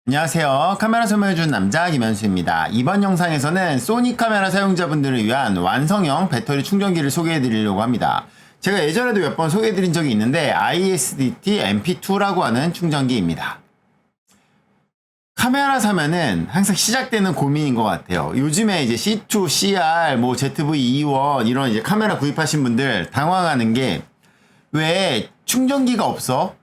안녕하세요. 카메라 설명해준 남자 김현수입니다. 이번 영상에서는 소니 카메라 사용자분들을 위한 완성형 배터리 충전기를 소개해드리려고 합니다. 제가 예전에도 몇 번 소개해드린 적이 있는데 ISDT MP2라고 하는 충전기입니다. 카메라 사면은 항상 시작되는 고민인 것 같아요. 요즘에 이제 C2, CR, 뭐 ZV-E1 이런 이제 카메라 구입하신 분들 당황하는 게 왜 충전기가 없어?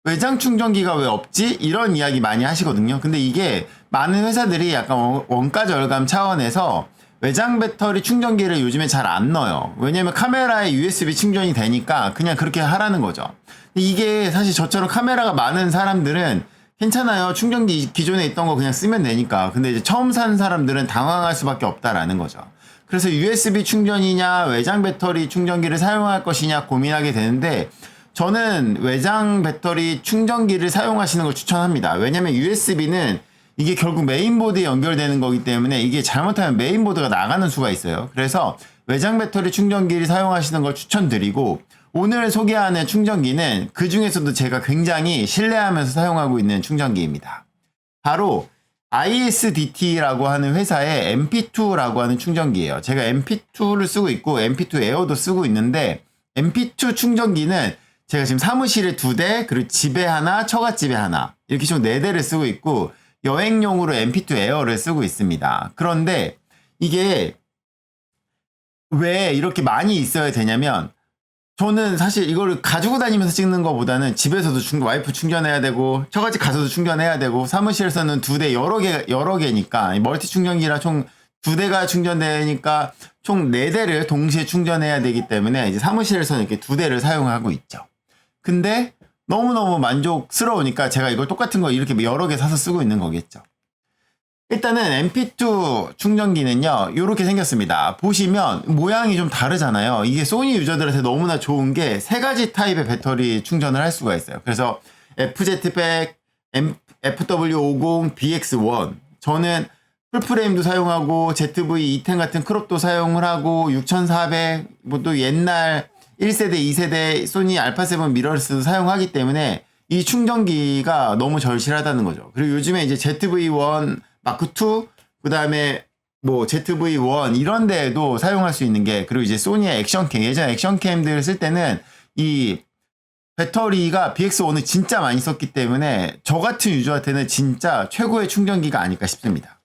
외장 충전기가 왜 없지? 이런 이야기 많이 하시거든요. 근데 이게 많은 회사들이 약간 원가 절감 차원에서 외장 배터리 충전기를 요즘에 잘 안 넣어요. 왜냐면 카메라에 USB 충전이 되니까 그냥 그렇게 하라는 거죠. 근데 이게 사실 저처럼 카메라가 많은 사람들은 괜찮아요. 충전기 기존에 있던 거 그냥 쓰면 되니까. 근데 이제 처음 산 사람들은 당황할 수밖에 없다라는 거죠. 그래서 USB 충전이냐 외장 배터리 충전기를 사용할 것이냐 고민하게 되는데 저는 외장 배터리 충전기를 사용하시는 걸 추천합니다. 왜냐면 USB는 이게 결국 메인보드에 연결되는 거기 때문에 이게 잘못하면 메인보드가 나가는 수가 있어요. 그래서 외장 배터리 충전기를 사용하시는 걸 추천드리고 오늘 소개하는 충전기는 그 중에서도 제가 굉장히 신뢰하면서 사용하고 있는 충전기입니다. 바로 ISDT라고 하는 회사의 MP2라고 하는 충전기예요. 제가 MP2를 쓰고 있고 MP2 에어도 쓰고 있는데 MP2 충전기는 제가 지금 사무실에 2대, 그리고 집에 하나, 처갓집에 하나 이렇게 총 4대를 쓰고 있고 여행용으로 MP2 에어를 쓰고 있습니다. 그런데 이게 왜 이렇게 많이 있어야 되냐면 저는 사실 이걸 가지고 다니면서 찍는 것보다는 집에서도 와이프 충전해야 되고 처갓집 가서도 충전해야 되고 사무실에서는 2대 여러 개니까 멀티 충전기라 총 2대가 충전되니까 총 4대를 동시에 충전해야 되기 때문에 이제 사무실에서는 이렇게 2대를 사용하고 있죠. 근데 너무너무 만족스러우니까 제가 이걸 똑같은 거 이렇게 여러 개 사서 쓰고 있는 거겠죠. 일단은 MP2 충전기는요 이렇게 생겼습니다. 보시면 모양이 좀 다르잖아요. 이게 소니 유저들한테 너무나 좋은 게 3가지 타입의 배터리 충전을 할 수가 있어요. 그래서 FZ100, FW50, BX1 저는 풀프레임도 사용하고 ZV-E10 같은 크롭도 사용을 하고 6400 뭐 또 옛날 1세대, 2세대 소니 알파7 미러리스도 사용하기 때문에 이 충전기가 너무 절실하다는 거죠. 그리고 요즘에 이제 ZV-1 마크2, 그 다음에 뭐 ZV-1 이런 데에도 사용할 수 있는 게, 그리고 이제 소니의 액션캠, 예전 액션캠들을 쓸 때는 이 배터리가 BX1을 진짜 많이 썼기 때문에 저 같은 유저한테는 진짜 최고의 충전기가 아닐까 싶습니다.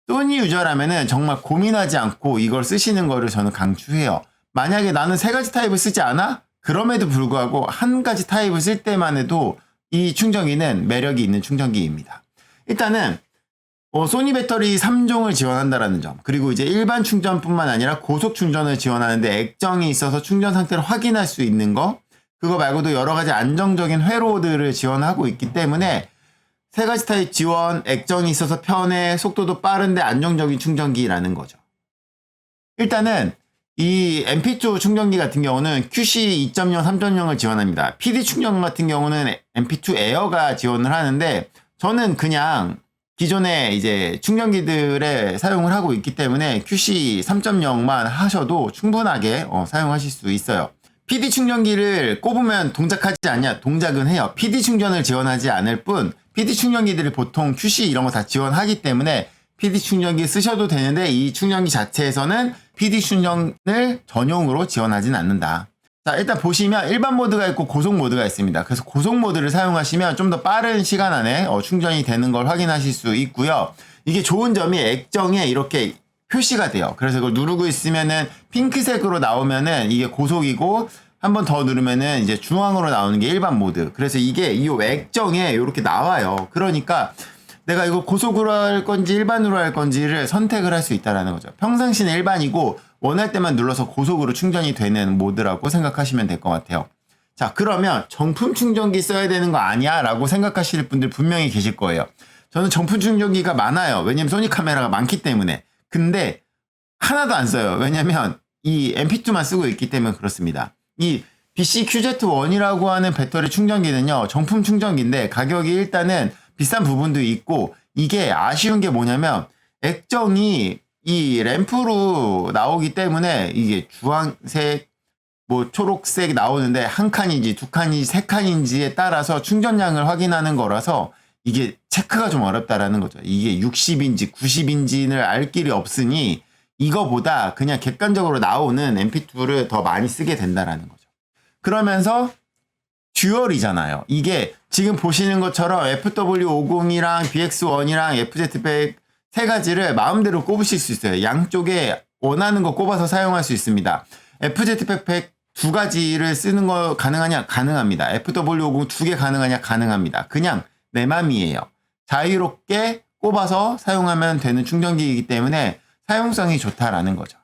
소니 유저라면은 정말 고민하지 않고 이걸 쓰시는 거를 저는 강추해요. 만약에 나는 3가지 타입을 쓰지 않아? 그럼에도 불구하고 한 가지 타입을 쓸 때만 해도 이 충전기는 매력이 있는 충전기입니다. 일단은 소니 배터리 3종을 지원한다라는 점, 그리고 이제 일반 충전뿐만 아니라 고속 충전을 지원하는데 액정이 있어서 충전 상태를 확인할 수 있는 거, 그거 말고도 여러 가지 안정적인 회로들을 지원하고 있기 때문에 3가지 타입 지원, 액정이 있어서 편해, 속도도 빠른데 안정적인 충전기라는 거죠. 일단은 이 MP2 충전기 같은 경우는 QC 2.0, 3.0을 지원합니다. PD 충전 같은 경우는 MP2 에어가 지원을 하는데 저는 그냥 기존에 이제 충전기들에 사용을 하고 있기 때문에 QC 3.0만 하셔도 충분하게 사용하실 수 있어요. PD 충전기를 꼽으면 동작하지 않냐? 동작은 해요. PD 충전을 지원하지 않을 뿐 PD 충전기들이 보통 QC 이런 거 다 지원하기 때문에 PD 충전기 쓰셔도 되는데 이 충전기 자체에서는 PD 충전을 전용으로 지원하진 않는다. 자, 일단 보시면 일반 모드가 있고 고속 모드가 있습니다. 그래서 고속 모드를 사용하시면 좀 더 빠른 시간 안에 충전이 되는 걸 확인하실 수 있고요. 이게 좋은 점이 액정에 이렇게 표시가 돼요. 그래서 이걸 누르고 있으면은 핑크색으로 나오면은 이게 고속이고 한 번 더 누르면은 이제 중앙으로 나오는 게 일반 모드. 그래서 이게 이 액정에 이렇게 나와요. 그러니까 내가 이거 고속으로 할 건지 일반으로 할 건지를 선택을 할 수 있다는 거죠. 평상시는 일반이고 원할 때만 눌러서 고속으로 충전이 되는 모드라고 생각하시면 될 것 같아요. 자, 그러면 정품 충전기 써야 되는 거 아니야? 라고 생각하실 분들 분명히 계실 거예요. 저는 정품 충전기가 많아요. 왜냐면 소니 카메라가 많기 때문에. 근데 하나도 안 써요. 왜냐면 이 MP2만 쓰고 있기 때문에 그렇습니다. 이 BC-QZ1이라고 하는 배터리 충전기는요, 정품 충전기인데 가격이 일단은 비싼 부분도 있고, 이게 아쉬운 게 뭐냐면 액정이 이 램프로 나오기 때문에 이게 주황색, 뭐 초록색 나오는데 한 칸인지 두 칸인지 세 칸인지에 따라서 충전량을 확인하는 거라서 이게 체크가 좀 어렵다라는 거죠. 이게 60인치, 90인치를 알 길이 없으니 이거보다 그냥 객관적으로 나오는 MP2를 더 많이 쓰게 된다라는 거죠. 그러면서 듀얼이잖아요. 이게 지금 보시는 것처럼 FW50이랑 BX1이랑 FZ100 세 가지를 마음대로 꼽으실 수 있어요. 양쪽에 원하는 거 꼽아서 사용할 수 있습니다. FZ100 두 가지를 쓰는 거 가능하냐? 가능합니다. FW50 두 개 가능하냐? 가능합니다. 그냥 내 맘이에요. 자유롭게 꼽아서 사용하면 되는 충전기이기 때문에 사용성이 좋다라는 거죠.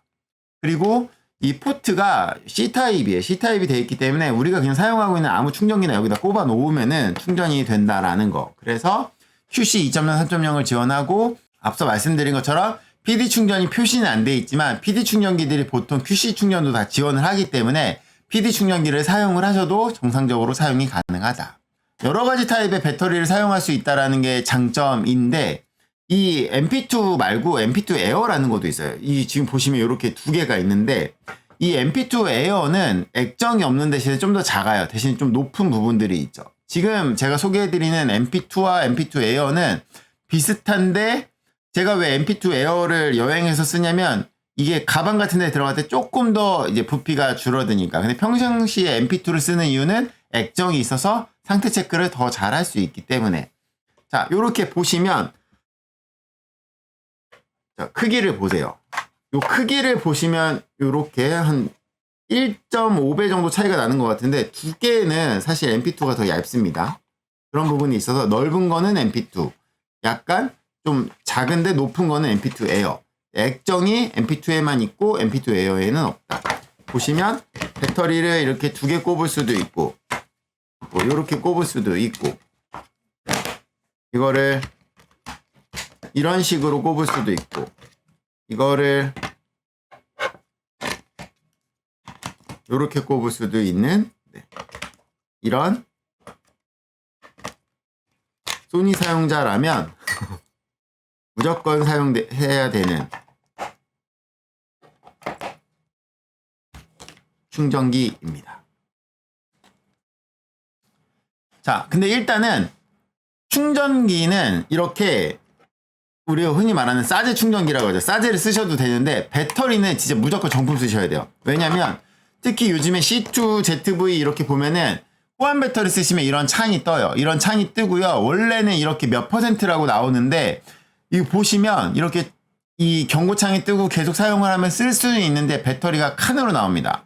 그리고 이 포트가 C타입이에요. C타입이 되어 있기 때문에 우리가 그냥 사용하고 있는 아무 충전기나 여기다 꼽아 놓으면은 충전이 된다라는 거. 그래서 QC 2.0, 3.0을 지원하고 앞서 말씀드린 것처럼 PD 충전이 표시는 안 돼 있지만 PD 충전기들이 보통 QC 충전도 다 지원을 하기 때문에 PD 충전기를 사용을 하셔도 정상적으로 사용이 가능하다. 여러 가지 타입의 배터리를 사용할 수 있다라는 게 장점인데 이 MP2 말고 MP2 에어라는 것도 있어요. 이 지금 보시면 이렇게 두 개가 있는데 이 MP2 에어는 액정이 없는 대신에 좀 더 작아요. 대신 좀 높은 부분들이 있죠. 지금 제가 소개해드리는 MP2와 MP2 에어는 비슷한데 제가 왜 MP2 에어를 여행에서 쓰냐면 이게 가방 같은 데 들어갈 때 조금 더 이제 부피가 줄어드니까. 근데 평상시에 MP2를 쓰는 이유는 액정이 있어서 상태 체크를 더 잘 할 수 있기 때문에. 자, 요렇게 보시면 자, 크기를 보세요. 요 크기를 보시면 요렇게 한 1.5배 정도 차이가 나는 것 같은데 두 개는 사실 MP2가 더 얇습니다. 그런 부분이 있어서 넓은 거는 MP2, 약간 좀 작은데 높은 거는 MP2 에어. 액정이 MP2에만 있고 MP2 에어에는 없다. 보시면 배터리를 이렇게 두 개 꼽을 수도 있고 뭐 이렇게 꼽을 수도 있고 이거를 이런 식으로 꼽을 수도 있고 이거를 이렇게 꼽을 수도 있는 이런 소니 사용자라면 무조건 사용해야 되는 충전기입니다. 자, 근데 일단은 충전기는 이렇게 우리가 흔히 말하는 사제 충전기라고 하죠. 사제를 쓰셔도 되는데 배터리는 진짜 무조건 정품 쓰셔야 돼요. 왜냐면 특히 요즘에 C2, ZV 이렇게 보면은 호환 배터리 쓰시면 이런 창이 떠요. 이런 창이 뜨고요. 원래는 이렇게 몇 %라고 나오는데 이거 보시면 이렇게 이 경고창이 뜨고 계속 사용을 하면 쓸 수는 있는데 배터리가 칸으로 나옵니다.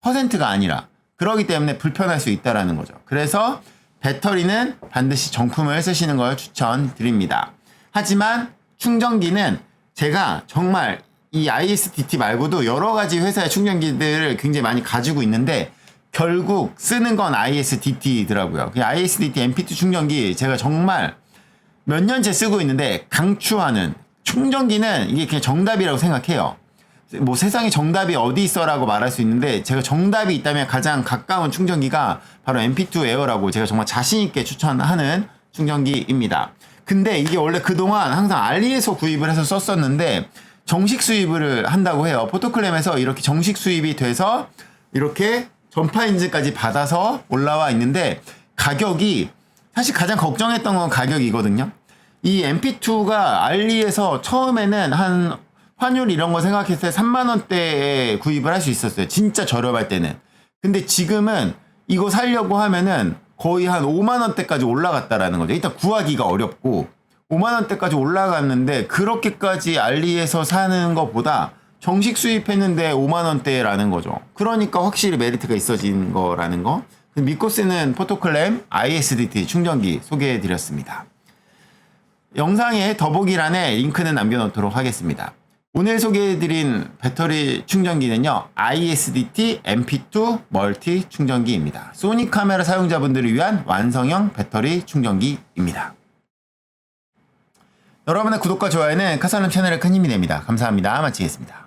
%가 아니라. 그러기 때문에 불편할 수 있다라는 거죠. 그래서 배터리는 반드시 정품을 쓰시는 걸 추천드립니다. 하지만 충전기는 제가 정말 이 ISDT 말고도 여러 가지 회사의 충전기들을 굉장히 많이 가지고 있는데 결국 쓰는 건 ISDT더라고요. 그 ISDT MP2 충전기 제가 정말 몇 년째 쓰고 있는데 강추하는 충전기는 이게 그냥 정답이라고 생각해요. 뭐 세상에 정답이 어디 있어라고 말할 수 있는데 제가 정답이 있다면 가장 가까운 충전기가 바로 MP2 에어라고 제가 정말 자신있게 추천하는 충전기입니다. 근데 이게 원래 그동안 항상 알리에서 구입을 해서 썼었는데 정식 수입을 한다고 해요. 포토클램에서 이렇게 정식 수입이 돼서 이렇게 전파 인증까지 받아서 올라와 있는데 가격이 사실 가장 걱정했던 건 가격이거든요. 이 MP2가 알리에서 처음에는 한 환율 이런 거 생각했을 때 3만 원대에 구입을 할 수 있었어요. 진짜 저렴할 때는. 근데 지금은 이거 사려고 하면은 거의 한 5만 원대까지 올라갔다라는 거죠. 일단 구하기가 어렵고 5만 원대까지 올라갔는데 그렇게까지 알리에서 사는 것보다 정식 수입했는데 5만 원대라는 거죠. 그러니까 확실히 메리트가 있어진 거라는 거. 믿고 쓰는 포토클램 ISDT 충전기 소개해 드렸습니다. 영상의 더보기란에 링크는 남겨놓도록 하겠습니다. 오늘 소개해드린 배터리 충전기는요, ISDT MP2 멀티 충전기입니다. 소니 카메라 사용자분들을 위한 완성형 배터리 충전기입니다. 여러분의 구독과 좋아요는 카살람 채널에 큰 힘이 됩니다. 감사합니다. 마치겠습니다.